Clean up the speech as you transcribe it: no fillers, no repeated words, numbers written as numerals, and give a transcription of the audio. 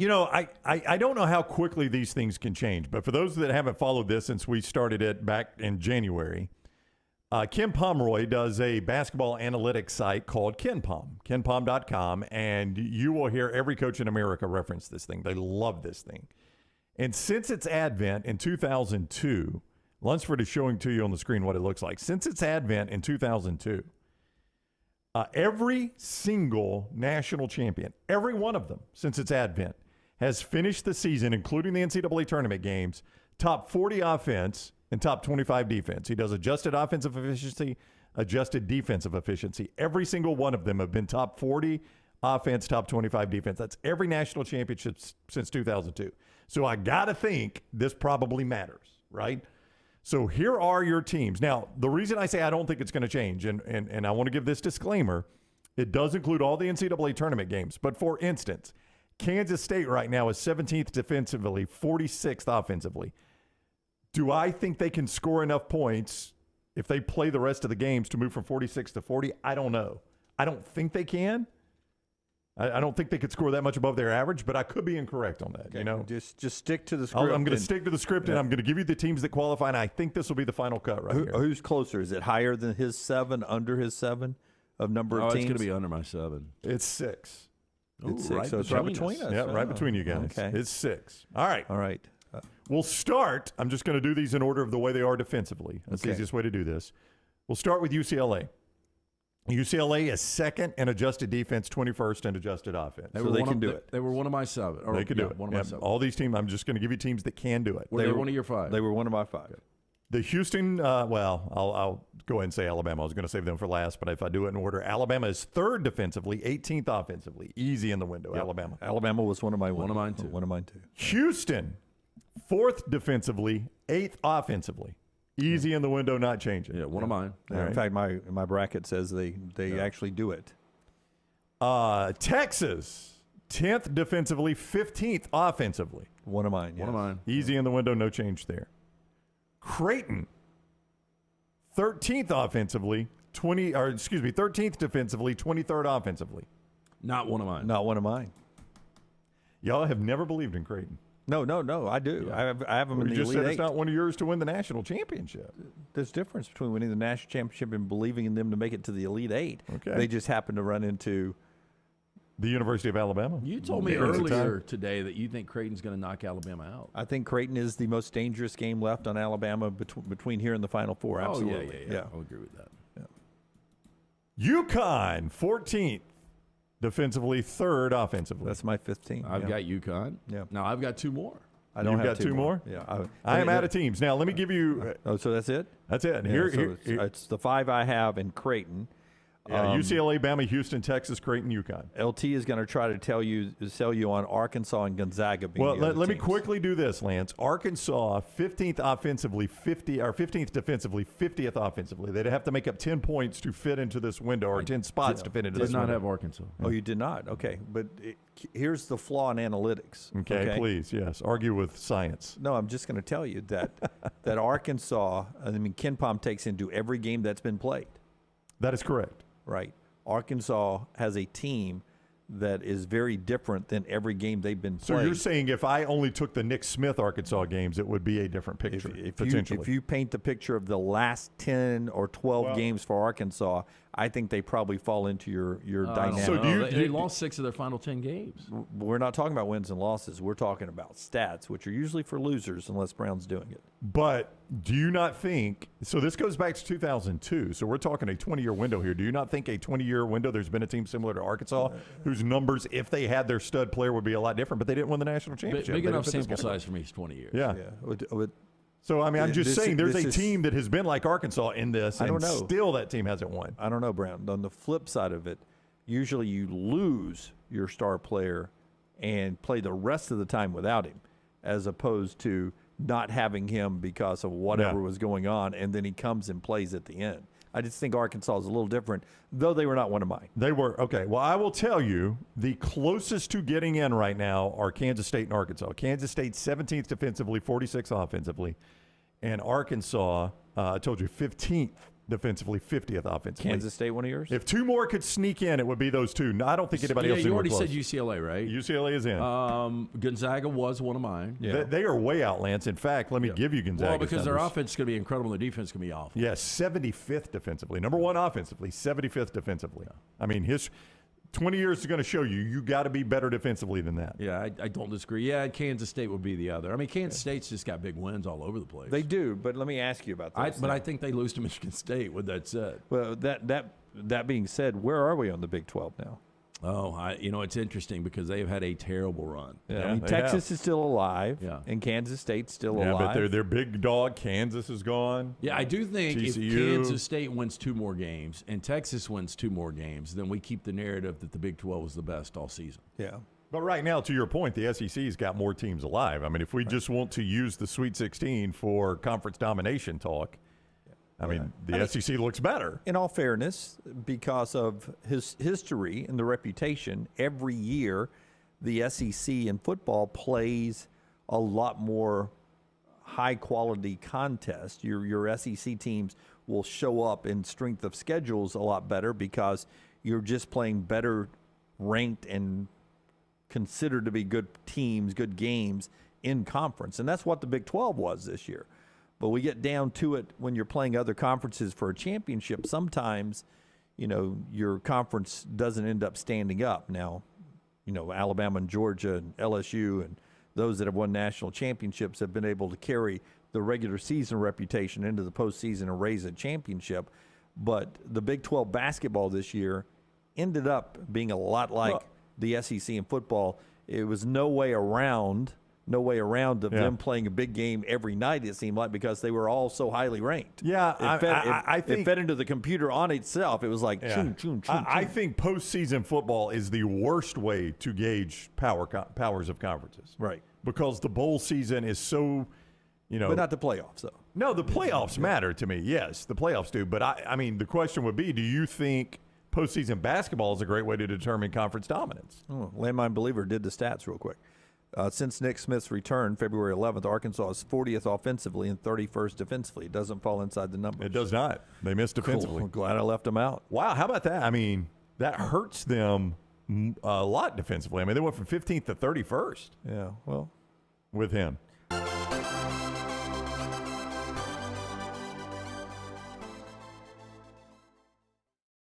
I don't know how quickly these things can change, but for those that haven't followed this since we started it back in January, Ken Pomeroy does a basketball analytics site called KenPom, KenPom.com, and you will hear every coach in America reference this thing. They love this thing. And since its advent in 2002, Lunsford is showing to you on the screen what it looks like. Since its advent in 2002, every single national champion, every one of them since its advent, has finished the season, including the NCAA tournament games, top 40 offense and top 25 defense. He does adjusted offensive efficiency, adjusted defensive efficiency. Every single one of them have been top 40 offense, top 25 defense. That's every national championship since 2002. So I got to think this probably matters, right? So here are your teams. Now, the reason I say I don't think it's going to change, and I want to give this disclaimer, it does include all the NCAA tournament games. But for instance, Kansas State right now is 17th defensively, 46th offensively. Do I think they can score enough points if they play the rest of the games to move from 46 to 40? I don't know. I don't think they can. I don't think they could score that much above their average, but I could be incorrect on that. Okay. Just stick to the script. I'm going to stick to the script, and I'm going to give you the teams that qualify, and I think this will be the final cut right here. Who's closer? Is it higher than his 7, under his 7 of number of teams? It's going to be under my 7. It's 6. It's 6, so it's right between us. Yeah, right between you guys. Okay. It's 6. All right. All right. We'll start. I'm just going to do these in order of the way they are defensively. That's the easiest way to do this. We'll start with UCLA. UCLA is second in adjusted defense, 21st in adjusted offense. They can do it. They were one of my 7. They could do it. One of my 7. All these teams, I'm just going to give you teams that can do it. Were they one of your 5? They were one of my 5. Okay. The Houston, I'll go ahead and say Alabama. I was going to save them for last, but if I do it in order, Alabama is 3rd defensively, 18th offensively. Easy in the window, yep. Alabama. Alabama was one of mine too. One of mine too. Houston, 4th defensively, 8th offensively. Easy in the window, not changing. Yeah, one of mine. Yeah, in fact, my bracket says they actually do it. Texas, 10th defensively, 15th offensively. One of mine. Yes. One of mine. Easy in the window, no change there. Creighton, 13th offensively, 13th defensively, 23rd offensively. Not one of mine. Not one of mine. Y'all have never believed in Creighton. No, I do. Yeah. I have them in the Elite Eight. You just said it's not one of yours to win the national championship. There's a difference between winning the national championship and believing in them to make it to the Elite Eight. Okay. They just happen to run into the University of Alabama. You told me earlier today that you think Creighton's going to knock Alabama out. I think Creighton is the most dangerous game left on Alabama between here and the Final Four. Absolutely. Yeah. I'll agree with that. Yeah. UConn, 14th. Defensively, 3rd offensively. That's my 15th. I've got UConn. Yeah. Now I've got 2 more. I don't You've have got 2 more? Yeah. I am out of teams. Now, let me give you. Oh, so that's it? That's it. Yeah, Here, it's the 5 I have in Creighton. UCLA, Bama, Houston, Texas, Creighton, UConn. LT is going to try to sell you on Arkansas and Gonzaga being Well, the other let me teams. quickly do this, Lance. Arkansas, 15th offensively, 15th defensively, 50th offensively. They'd have to make up 10 points to fit into this window, or 10 spots to fit into this window. Did not have Arkansas. Oh, you did not? Okay. But here's the flaw in analytics. Okay, please, yes. Argue with science. No, I'm just going to tell you that that Arkansas, KenPom takes into every game that's been played. That is correct. Right. Arkansas has a team that is very different than every game they've been played. So you're saying if I only took the Nick Smith Arkansas games, it would be a different picture, potentially. If you paint the picture of the last 10 or 12 games for Arkansas, I think they probably fall into your dynamic. So they lost 6 of their final 10 games. We're not talking about wins and losses. We're talking about stats, which are usually for losers unless Brown's doing it. But do you not think – so this goes back to 2002. So we're talking a 20-year window here. Do you not think a 20-year window there's been a team similar to Arkansas whose numbers, if they had their stud player, would be a lot different, but they didn't win the national championship? Big enough sample size for me is 20 years. Yeah. With So, I mean, I'm just saying there's a team that has been like Arkansas in this, and still that team hasn't won. I don't know, Brown. On the flip side of it, usually you lose your star player and play the rest of the time without him, as opposed to not having him because of whatever was going on, and then he comes and plays at the end. I just think Arkansas is a little different, though they were not one of mine. They were. Okay. Well, I will tell you, the closest to getting in right now are Kansas State and Arkansas. Kansas State 17th defensively, 46th offensively. And Arkansas, I told you, 15th defensively, 50th offensively. Kansas State, one of yours? If two more could sneak in, it would be those two. No, I don't think anybody else is You anywhere already close. said UCLA, right? UCLA is in. Gonzaga was one of mine. Yeah. They are way out, Lance. In fact, let me give you Gonzaga's Well, because their numbers. offense is going to be incredible and their defense is going to be awful. Yes, 75th defensively. Number one offensively, 75th defensively. I mean, his 20 years is going to show you got to be better defensively than that. Yeah, I don't disagree. Yeah, Kansas State would be the other. I mean, Kansas State's just got big wins all over the place. They do, but let me ask you about this. But I think they lose to Michigan State, with that said. Well, that being said, where are we on the Big 12 now? Oh, it's interesting because they have had a terrible run. Yeah, I mean, they Texas is still alive, Yeah. and Kansas State's still Yeah, alive. but their big dog, Kansas, is gone. Yeah, I do think if TCU. Kansas State wins 2 more games and Texas wins 2 more games, then we keep the narrative that the Big 12 was the best all season. Yeah. But right now, to your point, the SEC's got more teams alive. I mean, if we just want to use the Sweet 16 for conference domination talk, I mean, the SEC looks better. In all fairness, because of his history and the reputation, every year the SEC in football plays a lot more high-quality contest. Your SEC teams will show up in strength of schedules a lot better because you're just playing better ranked and considered to be good teams, good games in conference. And that's what the Big 12 was this year. But we get down to it when you're playing other conferences for a championship. Sometimes, your conference doesn't end up standing up. Now, Alabama and Georgia and LSU and those that have won national championships have been able to carry the regular season reputation into the postseason and raise a championship. But the Big 12 basketball this year ended up being a lot like the SEC in football. It was no way around of them playing a big game every night, it seemed like, because they were all so highly ranked. Yeah, I think it fed into the computer on itself. It was like, I think postseason football is the worst way to gauge powers of conferences. Right. Because the bowl season is so, But not the playoffs, though. No, the playoffs matter to me. Yes, the playoffs do. But I mean, the question would be, do you think postseason basketball is a great way to determine conference dominance? Landmine Believer did the stats real quick. Since Nick Smith's return, February 11th, Arkansas is 40th offensively and 31st defensively. It doesn't fall inside the numbers. It does not. They missed defensively. Cool. Glad I left them out. Wow, how about that? I mean, that hurts them a lot defensively. I mean, they went from 15th to 31st Yeah, well, with him.